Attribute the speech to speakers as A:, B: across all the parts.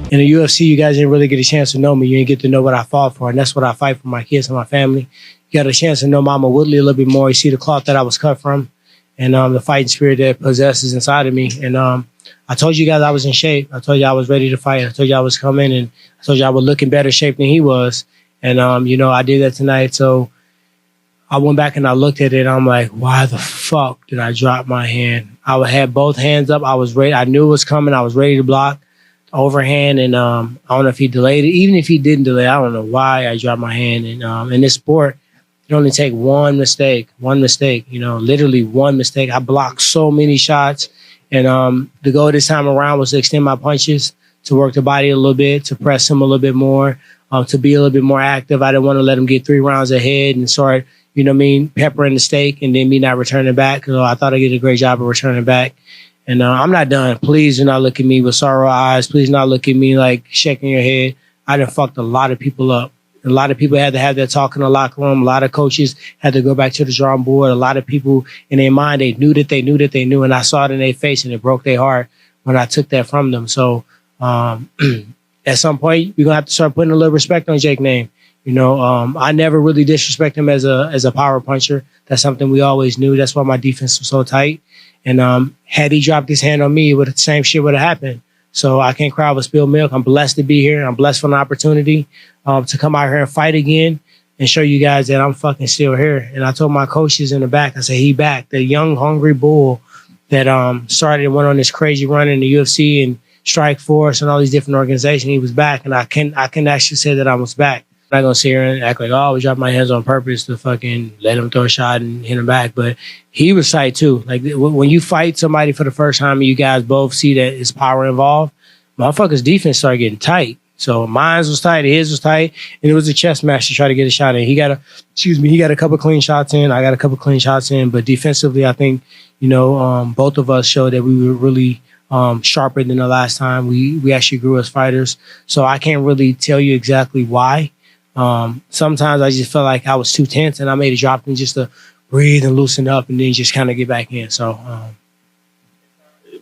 A: In the UFC, you guys didn't really get a chance to know me. You didn't get to know what I fought for, and that's what I fight for my kids and my family. You got a chance to know Mama Woodley a little bit more. You see the cloth that I was cut from, and the fighting spirit that possesses inside of me. And I told you guys I was in shape. I told you I was ready to fight. I told you I was coming, and I told you I would look in better shape than he was. And I did that tonight. So I went back and I looked at it. And I'm like, why the fuck did I drop my hand? I had both hands up. I was ready. I knew it was coming. I was ready to block overhand. And I don't know if he delayed it. Even if he didn't delay, I don't know why I dropped my hand. And in this sport, it only take one mistake, literally one mistake. I blocked so many shots. And the goal this time around was to extend my punches, to work the body a little bit, to press him a little bit more, to be a little bit more active. I didn't want to let him get 3 rounds ahead and start, peppering the steak and then me not returning back. So I thought I did a great job of returning back. And I'm not done. Please do not look at me with sorrow eyes. Please not look at me like shaking your head. I done fucked a lot of people up. A lot of people had to have that talk in the locker room. A lot of coaches had to go back to the drawing board. A lot of people in their mind, they knew that they knew that they knew. And I saw it in their face and it broke their heart when I took that from them. So at some point, we're going to have to start putting a little respect on Jake's name. I never really disrespect him as a power puncher. That's something we always knew. That's why my defense was so tight. And had he dropped his hand on me, the same shit would have happened. So I can't cry with spilled milk. I'm blessed to be here. I'm blessed for an opportunity to come out here and fight again and show you guys that I'm fucking still here. And I told my coaches in the back, I said, he back. The young, hungry bull that started and went on this crazy run in the UFC and Strike Force and all these different organizations. He was back. And I can actually say that I was back. I'm not going to sit here and act like, I dropped my hands on purpose to fucking let him throw a shot and hit him back. But he was tight too. Like when you fight somebody for the first time and you guys both see that it's power involved, motherfuckers' defense started getting tight. So mine was tight, his was tight, and it was a chess match to try to get a shot in. He got a couple clean shots in. I got a couple clean shots in. But defensively, I think, both of us showed that we were really sharper than the last time. We actually grew as fighters. So I can't really tell you exactly why. Sometimes I just felt like I was too tense and I made a drop in just to breathe and loosen up and then just kind of get back in. So,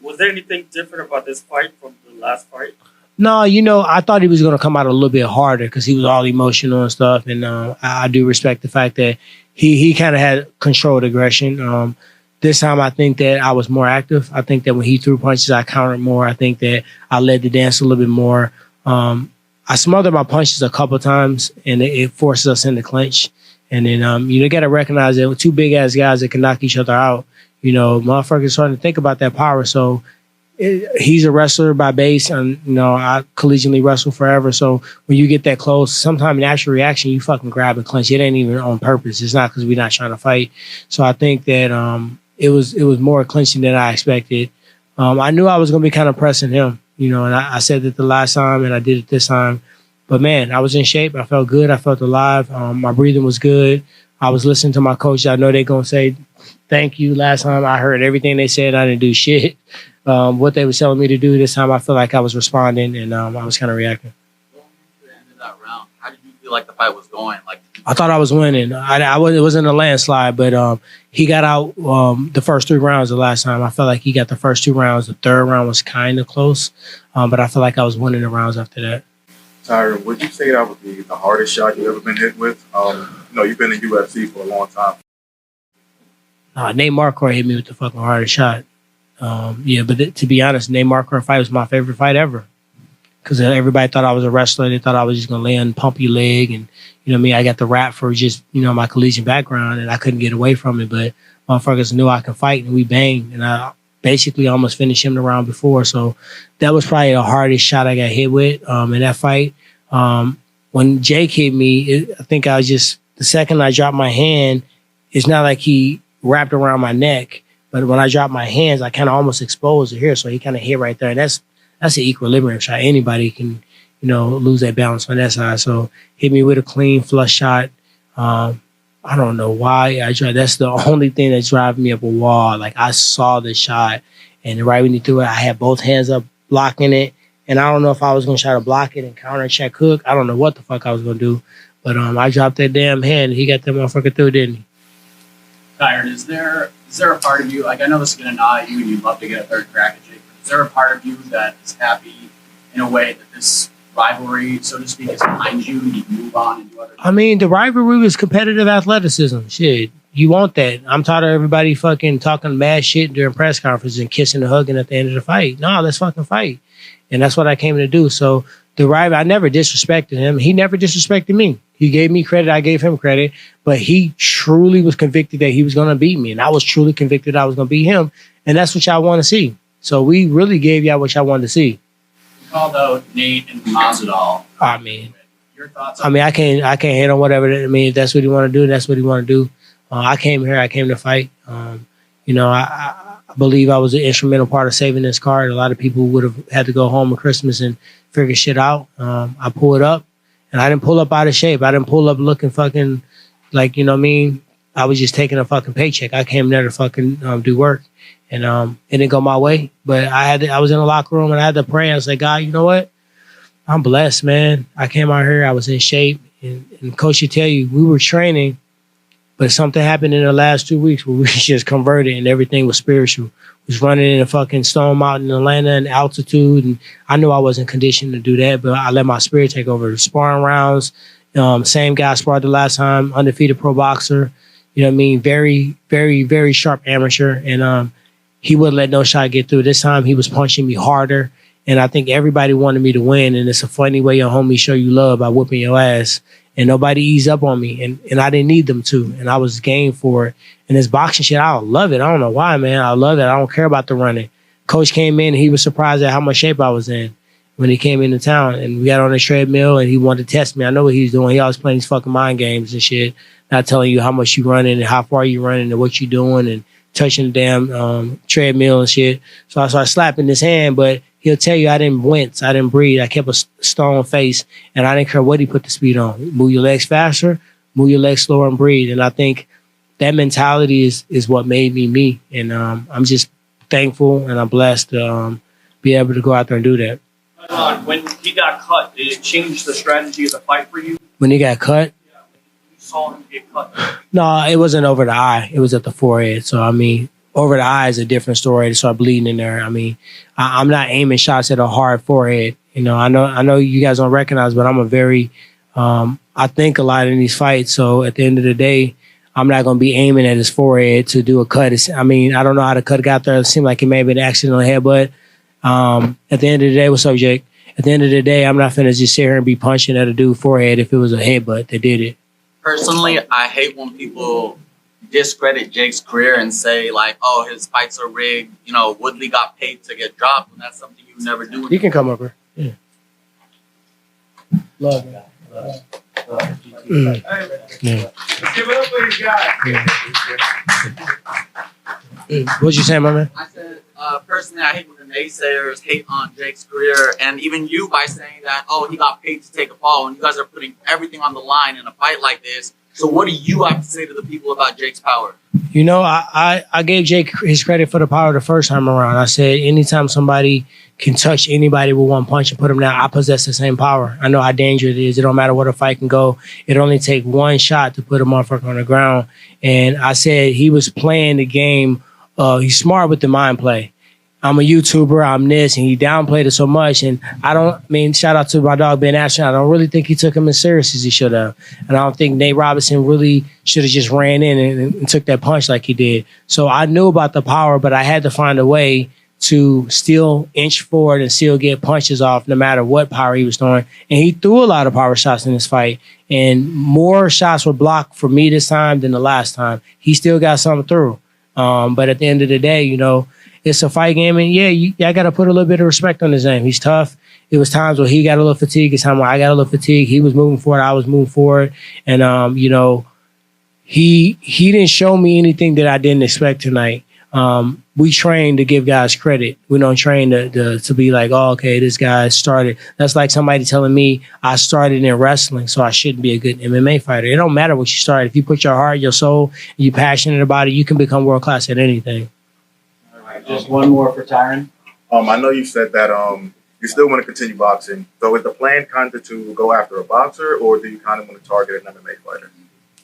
B: was there anything different about this fight from the last fight?
A: No, I thought he was going to come out a little bit harder because he was all emotional and stuff. And I do respect the fact that he kind of had controlled aggression. This time, I think that I was more active. I think that when he threw punches, I countered more. I think that I led the dance a little bit more. I smothered my punches a couple times, and it forces us into clinch. And then, you got to recognize that with 2 big-ass guys that can knock each other out, motherfuckers starting to think about that power. So he's a wrestler by base, and, I collegiately wrestle forever. So when you get that close, sometimes natural reaction, you fucking grab and clinch. It ain't even on purpose. It's not because we're not trying to fight. So I think that it was more clinching than I expected. I knew I was going to be kind of pressing him. And I said it the last time and I did it this time. But, man, I was in shape. I felt good. I felt alive. My breathing was good. I was listening to my coach. I know they're going to say thank you. Last time I heard everything they said. I didn't do shit. What they were telling me to do this time, I feel like I was responding and I was kind of reacting.
C: Going into the end of that round, how did you feel like the fight was going?
A: I thought I was winning. It wasn't a landslide, but he got out the first 3 rounds the last time. I felt like he got the first 2 rounds. The 3rd round was kind of close, but I feel like I was winning the rounds after that.
D: Tyron, would you say that was the hardest shot you've ever been hit with? You've been in UFC for a long time.
A: Nate Marquardt hit me with the fucking hardest shot. But to be honest, Nate Marquardt fight was my favorite fight ever. Because everybody thought I was a wrestler. They thought I was just going to lay and pump your leg. And, I got the rap for just, my collegiate background, and I couldn't get away from it. But motherfuckers knew I could fight, and we banged. And I basically almost finished him the round before. So that was probably the hardest shot I got hit with in that fight. When Jake hit me, I think I was just, the second I dropped my hand, it's not like he wrapped around my neck. But when I dropped my hands, I kind of almost exposed it here. So he kind of hit right there. And that's an equilibrium shot. Anybody can, lose that balance on that side. So hit me with a clean flush shot. I don't know why I tried. That's the only thing that's driving me up a wall. Like, I saw the shot, and right when he threw it, I had both hands up blocking it. And I don't know if I was going to try to block it and counter check hook. I don't know what the fuck I was going to do. But I dropped that damn hand, and he got that motherfucker through, didn't he?
C: Tyron, is there a part of you, like, I know this is going to gnaw at you and you'd love to get a 3rd crack at Jake, but is there a part of you that is happy
E: in a way that this rivalry, so to speak, is behind you and you can move on and do other things?
A: I mean, the rivalry was competitive athleticism. Shit, you want that. I'm tired of everybody fucking talking mad shit during press conferences and kissing and hugging at the end of the fight. No, let's fucking fight. And that's what I came to do. So the rival, I never disrespected him. He never disrespected me. He gave me credit. I gave him credit. But he truly was convicted that he was going to beat me. And I was truly convicted I was going to beat him. And that's what y'all want to see. So we really gave y'all what y'all wanted to see.
E: You called out Nate and Masvidal.
A: I mean,
E: your thoughts?
A: I mean, I can't hate on whatever. I mean, if that's what he want to do, that's what he want to do. I came here. I came to fight. You know, I believe I was an instrumental part of saving this card. A lot of people would have had to go home at Christmas and figure shit out. I pulled up, and I didn't pull up out of shape. I didn't pull up looking fucking like, you know what I mean? I was just taking a fucking paycheck. I came there to fucking do work, and it didn't go my way. But I was in the locker room, and I had to pray. I was like, God, you know what? I'm blessed, man. I came out here. I was in shape, and Coach should tell you, we were training, but something happened in the last 2 weeks where we just converted and everything was spiritual. We was running in a fucking Stone Mountain in Atlanta and altitude, and I knew I wasn't conditioned to do that, but I let my spirit take over. The sparring rounds, same guy sparred the last time, undefeated pro boxer. You know what I mean? Very, very, very sharp amateur, and he wouldn't let no shot get through. This time he was punching me harder, and I think everybody wanted me to win, and it's a funny way your homies show you love by whooping your ass. And nobody eased up on me, and I didn't need them to, and I was game for it. And this boxing shit, I love it. I don't know why, man. I love it. I don't care about the running. Coach came in, and he was surprised at how much shape I was in when he came into town. And we got on the treadmill, and he wanted to test me. I know what he was doing. He always playing these fucking mind games and shit, not telling you how much you running and how far you running and what you doing and touching the damn treadmill and shit. So I started slapping his hand, but he'll tell you I didn't wince, I didn't breathe. I kept a stone face, and I didn't care what he put the speed on. Move your legs faster, move your legs slower, and breathe. And I think that mentality is what made me me. And I'm just thankful and I'm blessed to be able to go out there and do that.
B: When he got cut, did it change the strategy of the fight for you?
A: When he got cut?
B: Yeah, when you saw him get cut.
A: No, it wasn't over the eye. It was at the forehead. So, I mean, over the eye is a different story. It started bleeding in there. I mean, I'm not aiming shots at a hard forehead. You know, I know you guys don't recognize, but I'm a very, I think a lot in these fights. So at the end of the day, I'm not going to be aiming at his forehead to do a cut. I mean, I don't know how the cut got there. It seemed like it may have been an accidental headbutt. At the end of the day, what's up, Jake? At the end of the day, I'm not finna just sit here and be punching at a dude's forehead if it was a headbutt that did it.
C: Personally, I hate when people discredit Jake's career and say, like, oh, his fights are rigged. You know, Woodley got paid to get dropped, and that's something you would never do.
A: You can come over. Yeah. Love you. Love. Yeah.
B: Give it up for these guys.
A: What'd you say, my man?
C: I said, personally, I hate when the naysayers hate on Jake's career, and even you by saying that, oh, he got paid to take a fall, and you guys are putting everything on the line in a fight like this. So what do you have to say to the people about Jake's power?
A: You know, I gave Jake his credit for the power the first time around. I said, anytime somebody can touch anybody with one punch and put them down, I possess the same power. I know how dangerous it is. It don't matter what a fight can go. It only take one shot to put a motherfucker on the ground. And I said he was playing the game. He's smart with the mind play. I'm a YouTuber, I'm this, and he downplayed it so much. And shout out to my dog Ben Ashton. I don't really think he took him as serious as he should have. And I don't think Nate Robinson really should have just ran in and took that punch like he did. So I knew about the power, but I had to find a way to still inch forward and still get punches off no matter what power he was throwing. And he threw a lot of power shots in this fight. And more shots were blocked for me this time than the last time. He still got something through. But at the end of the day, you know, it's a fight game, and I got to put a little bit of respect on his name. He's tough. It was times where he got a little fatigued. It's time where I got a little fatigued. He was moving forward. I was moving forward. And, you know, he didn't show me anything that I didn't expect tonight. We train to give guys credit. We don't train to be like, oh, okay, this guy started. That's like somebody telling me I started in wrestling, so I shouldn't be a good MMA fighter. It don't matter what you started. If you put your heart, your soul, and you're passionate about it, you can become world class at anything.
E: Just one more for Tyron.
D: I know you said that you still want to continue boxing. So is the plan kind of to go after a boxer, or do you kind of want to target an MMA fighter?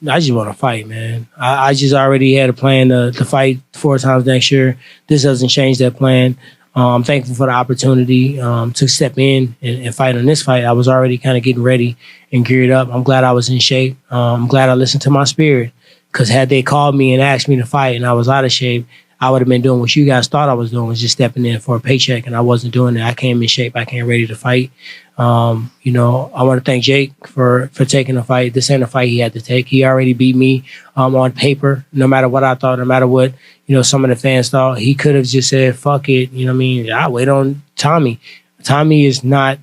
A: I just want to fight, man. I just already had a plan to fight 4 times next year. This doesn't change that plan. I'm thankful for the opportunity to step in and fight on this fight. I was already kind of getting ready and geared up. I'm glad I was in shape. I'm glad I listened to my spirit, because had they called me and asked me to fight and I was out of shape, I would have been doing what you guys thought I was doing, was just stepping in for a paycheck, and I wasn't doing that. I came in shape. I came ready to fight. You know, I want to thank Jake for taking the fight. This ain't a fight he had to take. He already beat me on paper. No matter what I thought, no matter what, you know, some of the fans thought, he could have just said, fuck it. You know what I mean? I wait on Tommy. Tommy he's not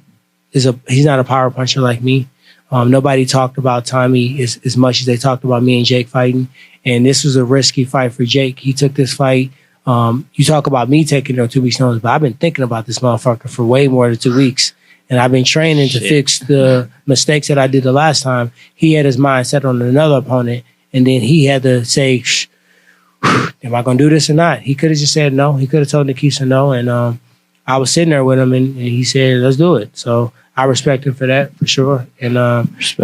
A: a power puncher like me. Nobody talked about Tommy as much as they talked about me and Jake fighting. And this was a risky fight for Jake. He took this fight. You talk about me taking 2 weeks notice, but I've been thinking about this motherfucker for way more than 2 weeks. And I've been training to fix the mistakes that I did the last time. He had his mind set on another opponent, and then he had to say, am I going to do this or not? He could have just said no. He could have told Nikisa no. And I was sitting there with him, and he said, let's do it. So I respect him for that, for sure. And,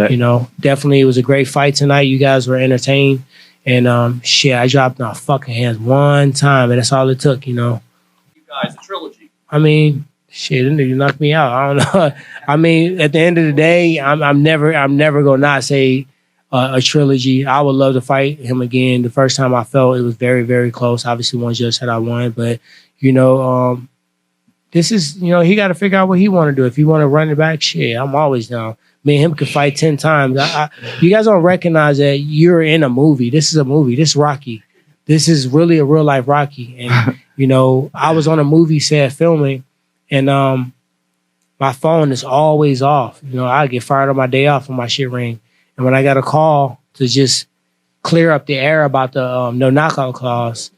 A: you know, definitely it was a great fight tonight. You guys were entertained. And I dropped my fucking hands one time, and that's all it took, you know.
E: You guys, a trilogy.
A: I mean, shit, you knocked me out. I don't know. I mean, at the end of the day, I'm never gonna not say a trilogy. I would love to fight him again. The first time I felt it was very, very close. Obviously, one judge said I won, but you know, this is, you know, he got to figure out what he want to do. If he want to run it back, shit, I'm always down. Me and him could fight 10 times. You guys don't recognize that you're in a movie. This is a movie. This is Rocky. This is really a real life Rocky. And, you know, I was on a movie set filming, and my phone is always off. You know, I get fired on my day off when my shit ring. And when I got a call to just clear up the air about the no knockout clause,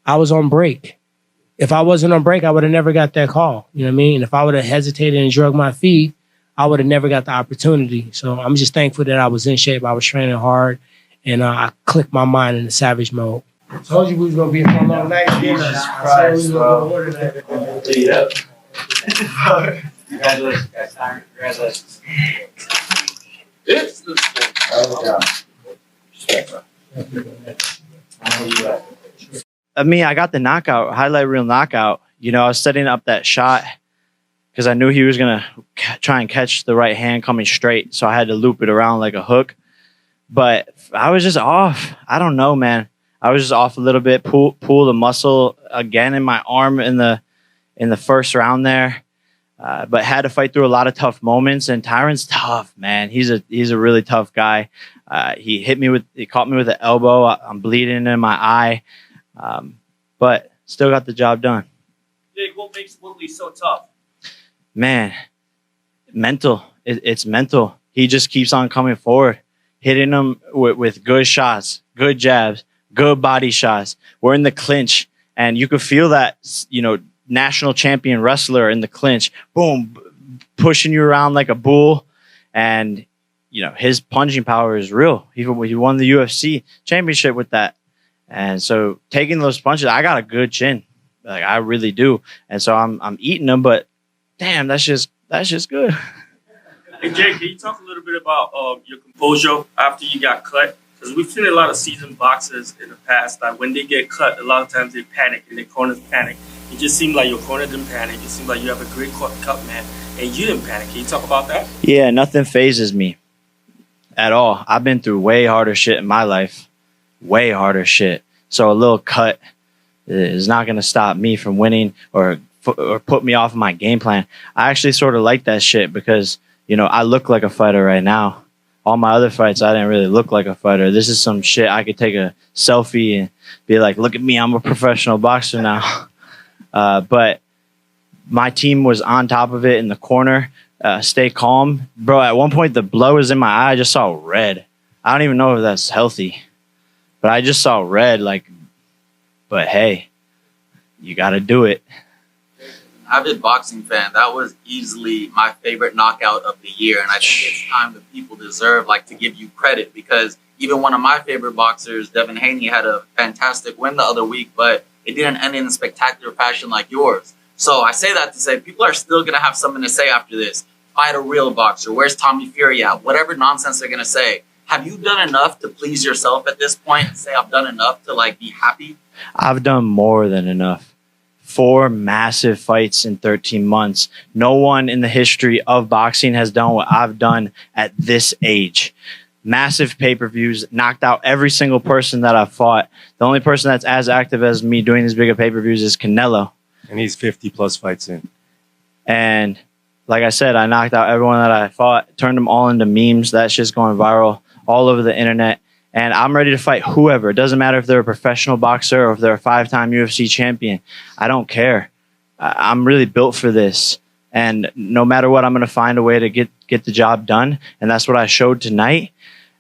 A: I was on break. If I wasn't on break, I would have never got that call. You know what I mean? And if I would have hesitated and drug my feet, I would have never got the opportunity. So I'm just thankful that I was in shape. I was training hard, and I clicked my mind into savage mode. I told you we was going to be here for a long night.
F: Jesus Christ, bro. Yeah. Congratulations, guys. Congratulations.
E: It's the
G: I mean, I got the knockout, highlight reel knockout. You know, I was setting up that shot because I knew he was going to try and catch the right hand coming straight. So I had to loop it around like a hook. But I was just off. I don't know, man. I was just off a little bit. Pull the muscle again in my arm in the first round there. But had to fight through a lot of tough moments. And TYRON's tough, man. He's a really tough guy. He caught me with an elbow. I'm bleeding in my eye. But still got the job done.
E: Jake, what makes Woodley so tough?
G: Man, mental. It's mental. He just keeps on coming forward, hitting them with good shots, good jabs, good body shots. We're in the clinch, and you could feel that, you know, national champion wrestler in the clinch, boom, pushing you around like a bull. And, you know, his punching power is real. He won the UFC championship with that. And so taking those punches, I got a good chin. Like, I really do. And so I'm eating them, but damn, that's just good.
B: Hey, Jake, can you talk a little bit about your composure after you got cut? Because we've seen a lot of seasoned boxers in the past that when they get cut, a lot of times they panic and their corners panic. It just seemed like your corner didn't panic. It seemed like you have a great cut man, and you didn't panic. Can you talk about that?
G: Yeah, nothing phases me at all. I've been through way harder shit in my life. Way harder shit. So a little cut is not going to stop me from winning or put me off of my game plan. I actually sort of like that shit because, you know, I look like a fighter right now. All my other fights, I didn't really look like a fighter. This is some shit I could take a selfie and be like, look at me, I'm a professional boxer now. But my team was on top of it in the corner. Stay calm. Bro, at one point, the blood was in my eye. I just saw red. I don't even know if that's healthy. But I just saw red, like, but hey, you got to do it.
C: Avid boxing fan, that was easily my favorite knockout of the year. And I think it's time that people deserve, like, to give you credit, because even one of my favorite boxers, Devin Haney, had a fantastic win the other week, but it didn't end in a spectacular fashion like yours. So I say that to say people are still going to have something to say after this. Fight a real boxer. Where's Tommy Fury at? Whatever nonsense they're going to say. Have you done enough to please yourself at this point? Say, I've done enough to, like, be happy?
G: I've done more than enough. 4 massive fights in 13 months. No one in the history of boxing has done what I've done at this age. Massive pay-per-views, knocked out every single person that I've fought. The only person that's as active as me doing these bigger pay-per-views is Canelo.
H: And he's 50 plus fights in.
G: And like I said, I knocked out everyone that I fought, turned them all into memes. That shit's going viral all over the internet. And I'm ready to fight whoever. It doesn't matter if they're a professional boxer or if they're a 5-time UFC champion. I don't care. I'm really built for this. And no matter what, I'm going to find a way to get the job done. And that's what I showed tonight.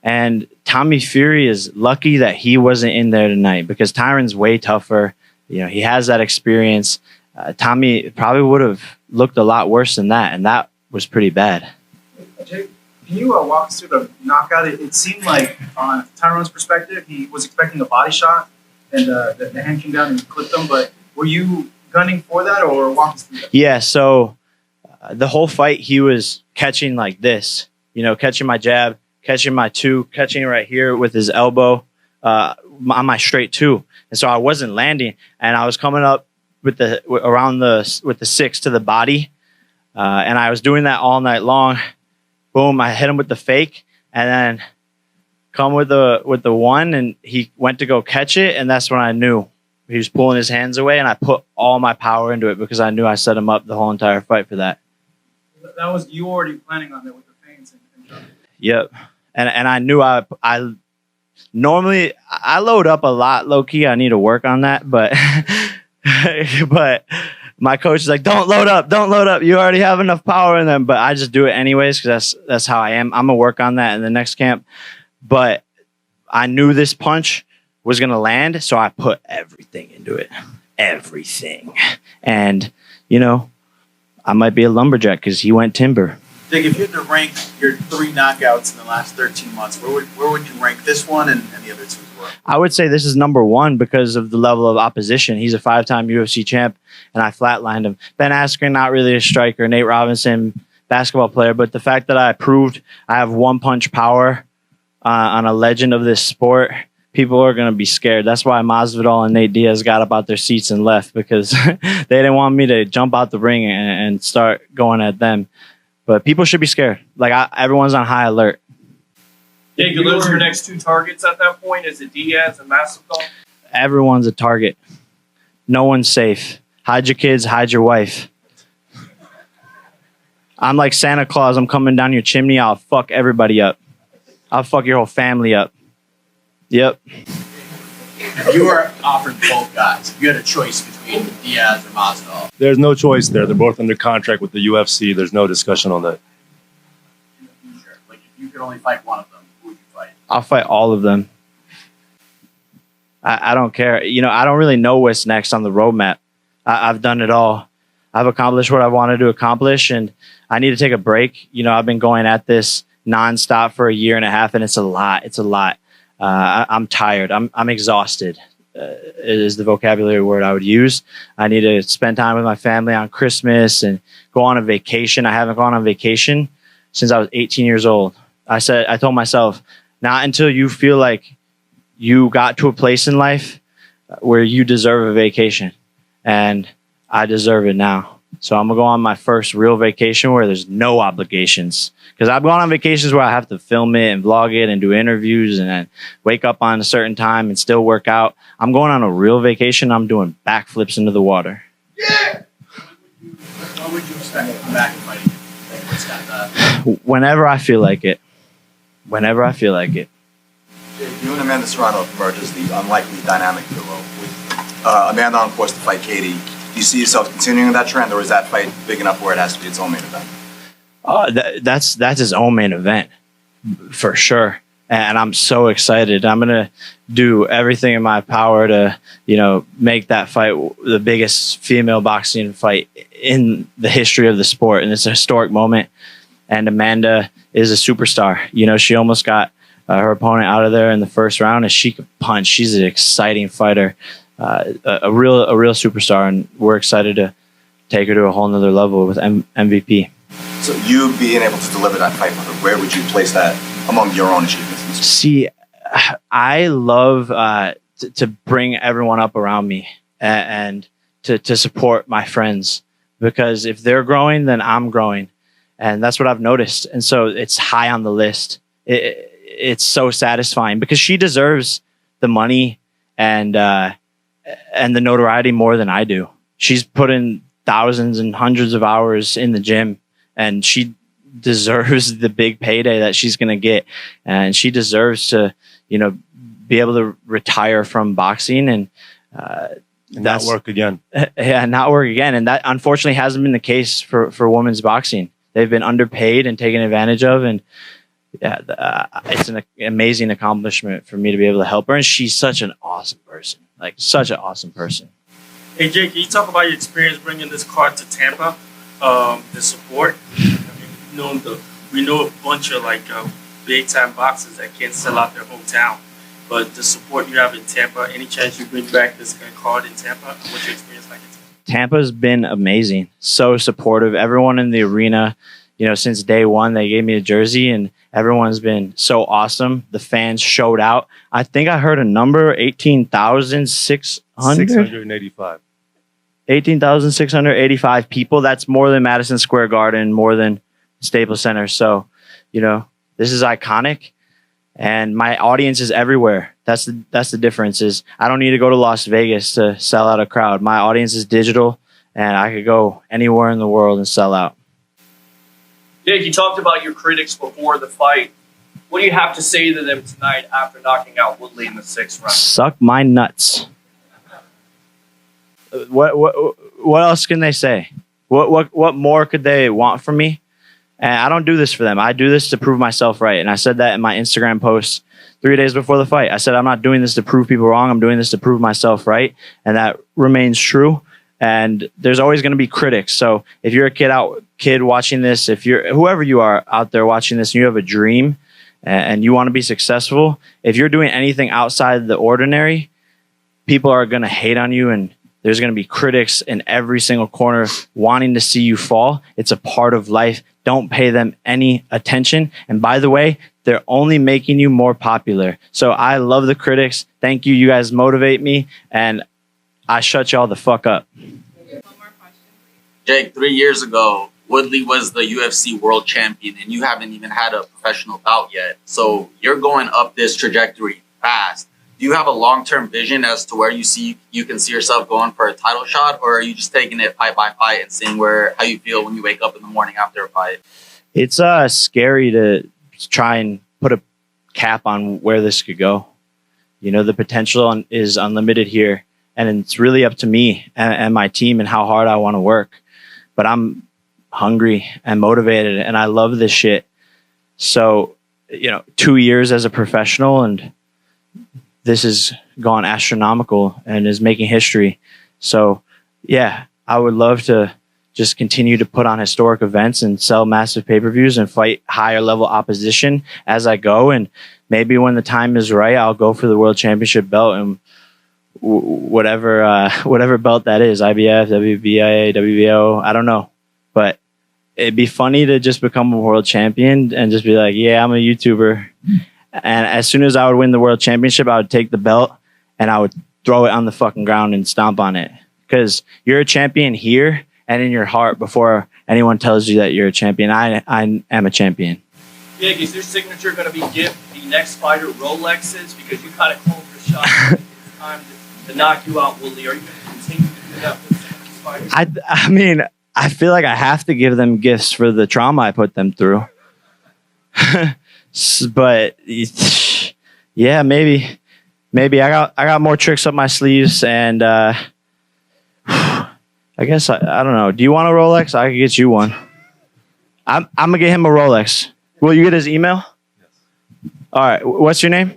G: And Tommy Fury is lucky that he wasn't in there tonight because Tyron's way tougher. You know, he has that experience. Tommy probably would have looked a lot worse than that. And that was pretty bad.
I: Jake, can you walk us through the knockout? It seemed like, on Tyron's perspective, he was expecting a body shot, and the hand came down and clipped him. But were you gunning for that, or walk us through that?
G: Yeah, so the whole fight, he was catching like this, you know, catching my jab, catching my 2, catching right here with his elbow on my straight 2. And so I wasn't landing, and I was coming up with the 6 to the body, and I was doing that all night long. Boom, I hit him with the fake, and then come with the 1, and he went to go catch it, and that's when I knew he was pulling his hands away, and I put all my power into it because I knew I set him up the whole entire fight for that.
I: That was you already planning on that with the feints and
G: Yep, and I knew I normally I load up a lot low key. I need to work on that, but but. My coach is like, don't load up. You already have enough power in them. But I just do it anyways because that's how I am. I'm going to work on that in the next camp. But I knew this punch was going to land, so I put everything into it. Everything. And, you know, I might be a lumberjack because he went timber.
C: Jake, if you had to rank your 3 knockouts in the last 13 months, where would you rank this one and the other 2 as well?
G: I would say this is number 1 because of the level of opposition. He's a 5-time UFC champ, and I flatlined him. Ben Askren, not really a striker. Nate Robinson, basketball player. But the fact that I proved I have 1-punch power on a legend of this sport, people are going to be scared. That's why Masvidal and Nate Diaz got up out their seats and left because they didn't want me to jump out the ring and start going at them. But people should be scared. Like, everyone's on high alert.
B: Jake, those are your next 2 targets at that point? Is it Diaz and Masvidal?
G: Everyone's a target. No one's safe. Hide your kids, hide your wife. I'm like Santa Claus. I'm coming down your chimney. I'll fuck everybody up. I'll fuck your whole family up. Yep.
E: If you were offered both guys, if you had a choice between Diaz or Masvidal,
H: There's no choice there. They're both under contract with the UFC. There's no discussion on that.
E: in the future, like if you could only fight one of them, who would you fight?
G: I'll fight all of them. I don't care. You know, I don't really know what's next on the roadmap. I've done it all. I've accomplished what I wanted to accomplish, and I need to take a break. You know, I've been going at this nonstop for 1.5 years, and it's a lot. It's a lot. I'm tired. I'm exhausted. Is the vocabulary word I would use. I need to spend time with my family on Christmas and go on a vacation. I haven't gone on vacation since I was 18 years old. I told myself, not until you feel like you got to a place in life where you deserve a vacation. And I deserve it now. So I'm going to go on my first real vacation where there's no obligations. Because I've gone on vacations where I have to film it and vlog it and do interviews and then wake up on a certain time and still work out. I'm going on a real vacation. I'm doing backflips into the water.
E: Yeah! When would you expect to come back and fight again? Like, what's that?
G: Whenever I feel like it. Whenever I feel like it.
J: You and Amanda Serrano emerge as the unlikely dynamic duo. With Amanda on course to fight Katie, do you see yourself continuing that trend, or is that fight big enough where it has to be its own main event?
G: That's his own main event, for sure. And I'm so excited. I'm gonna do everything in my power to, you know, make that fight the biggest female boxing fight in the history of the sport, and it's a historic moment. And Amanda is a superstar. You know, she almost got her opponent out of there in the first round, and she could punch. She's an exciting fighter, a real superstar, and we're excited to take her to a whole nother level with MVP.
J: So you being able to deliver that fight for her, where would you place that among your own achievements?
G: See, I love to bring everyone up around me and to support my friends, because if they're growing, then I'm growing. And that's what I've noticed. And so it's high on the list. It's so satisfying because she deserves the money and the notoriety more than I do. She's put in thousands and hundreds of hours in the gym, and she deserves the big payday that she's going to get. And she deserves to, be able to retire from boxing and
H: not work again.
G: Yeah, not work again. And that unfortunately hasn't been the case for women's boxing. They've been underpaid and taken advantage of. And it's an amazing accomplishment for me to be able to help her. And she's such an awesome person, like such an awesome person.
B: Hey, Jake, can you talk about your experience bringing this card to Tampa, the support? We know a bunch of big-time boxers that can't sell out their hometown. But the support you have in Tampa, any chance you bring back this card in Tampa? What's your experience like in Tampa?
G: Tampa's been amazing. So supportive. Everyone in the arena, since day one, they gave me a jersey, and everyone's been so awesome. The fans showed out. I think I heard a number, 18,600?
H: 685.
G: 18,685 people. That's more than Madison Square Garden, more than Staples Center. So, this is iconic. And my audience is everywhere. That's the difference. Is I don't need to go to Las Vegas to sell out a crowd. My audience is digital, and I could go anywhere in the world and sell out.
K: Jake, you talked about your critics before the fight. What do you have to say to them tonight after knocking out Woodley in the 6th round?
G: Suck my nuts. What else can they say? What more could they want from me? And I don't do this for them. I do this to prove myself right. And I said that in my Instagram post 3 days before the fight. I said, I'm not doing this to prove people wrong. I'm doing this to prove myself right. And that remains true. And there's always going to be critics. So if you're a kid watching this, if you're whoever you are out there watching this and you have a dream and you want to be successful, if you're doing anything outside the ordinary, people are going to hate on you, and there's going to be critics in every single corner wanting to see you fall. It's a part of life. Don't pay them any attention. And by the way, they're only making you more popular. So I love the critics. Thank you. You guys motivate me, and I shut y'all the fuck up.
C: Jake, 3 years ago, Woodley was the UFC world champion, and you haven't even had a professional bout yet. So you're going up this trajectory fast. Do you have a long-term vision as to where you can see yourself going for a title shot, or are you just taking it fight by fight and seeing how you feel when you wake up in the morning after a fight?
G: It's scary to try and put a cap on where this could go. The potential is unlimited here, and it's really up to me and my team and how hard I want to work. But I'm hungry and motivated, and I love this shit. So, 2 years as a professional, and this has gone astronomical and is making history. So, yeah, I would love to just continue to put on historic events and sell massive pay-per-views and fight higher level opposition as I go. And maybe when the time is right, I'll go for the world championship belt and whatever belt that is, IBF, WBIA, WBO, I don't know. But it'd be funny to just become a world champion and just be like, yeah, I'm a YouTuber. And as soon as I would win the world championship, I would take the belt and I would throw it on the fucking ground and stomp on it. Because you're a champion here and in your heart before anyone tells you that you're a champion. I am a champion.
K: Jake, is your signature going to be give the next fighter Rolexes? Because you kind of called your shot. It's time to knock you out, Woodley. Are you going to continue to do that with some of these fighters?
G: I mean, I feel like I have to give them gifts for the trauma I put them through. But yeah, maybe I got more tricks up my sleeves, and I guess I don't know. Do you want a Rolex? I could get you one. I'm gonna get him a Rolex. Will you get his email? Yes. All right. What's your name?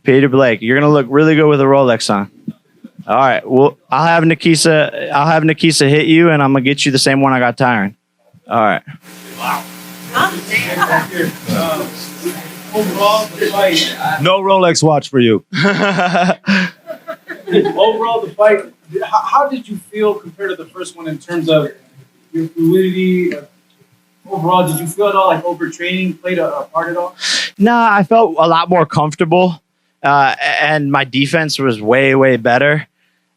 G: Peter Blake. You're gonna look really good with a Rolex on. All right. Well, I'll have Nikisa hit you, and I'm gonna get you the same one I got Tyron. All right.
K: Wow.
I: Overall, the fight.
H: No Rolex watch for you.
I: Overall, the fight. How did you feel compared to the first one in terms of your fluidity? Overall, did you feel at all like overtraining played a part at all?
G: Nah, I felt a lot more comfortable, and my defense was way better.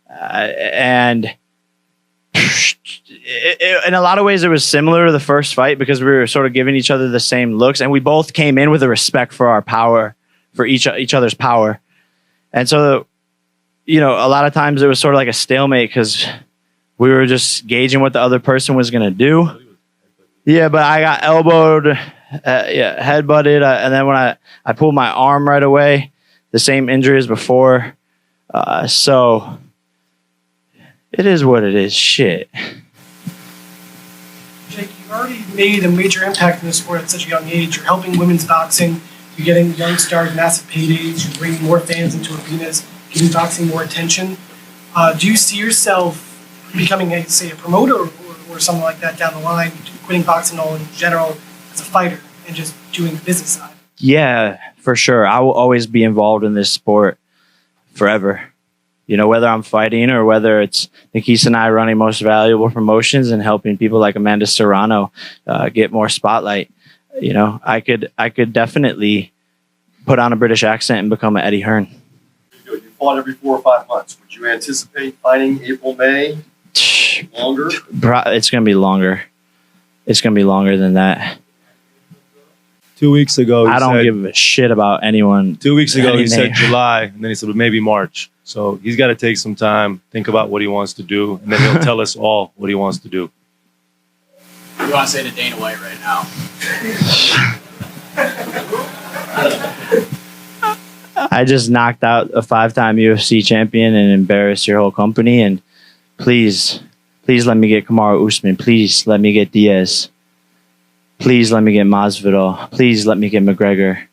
G: And In a lot of ways, it was similar to the first fight because we were sort of giving each other the same looks, and we both came in with a respect for our power, for each other's power. And so, you know, a lot of times it was sort of like a stalemate because we were just gauging what the other person was going to do. Yeah, but I got elbowed, headbutted, and then when I pulled my arm right away, the same injury as before. So it is what it is. Shit.
L: Jake, you've already made a major impact in the sport at such a young age. You're helping women's boxing. You're getting young stars massive paydays. You're bringing more fans into arenas, giving boxing more attention. Do you see yourself becoming, say, a promoter or something like that down the line, quitting boxing all in general as a fighter and just doing the business side?
G: Yeah, for sure. I will always be involved in this sport forever. You know, whether I'm fighting or whether it's Nikisa and I running Most Valuable Promotions and helping people like Amanda Serrano get more spotlight. You know, I could definitely put on a British accent and become an Eddie Hearn.
H: You fought every 4 or 5 months. Would you anticipate fighting April, May? Longer?
G: It's going to be longer. It's going to be longer than that.
H: 2 weeks ago,
G: I don't give a shit about anyone.
H: 2 weeks ago, he said
G: name.
H: July, and then he said well, maybe March. So he's got to take some time, think about what he wants to do, and then he'll tell us all what he wants to do.
E: What do you want to say to Dana White right now?
G: I just knocked out a 5-time UFC champion and embarrassed your whole company. And please let me get Kamaru Usman. Please let me get Diaz. Please let me get Masvidal. Please let me get McGregor.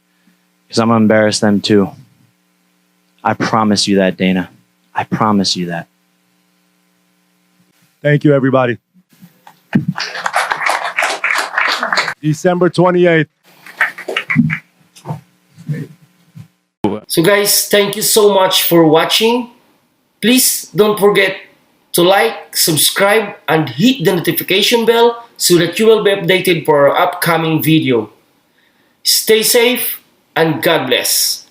G: Because I'm going to embarrass them too. I promise you that, Dana. I promise you that.
H: Thank you, everybody. December 28th.
M: So guys, thank you so much for watching. Please don't forget to like, subscribe, and hit the notification bell so that you will be updated for our upcoming video. Stay safe and God bless.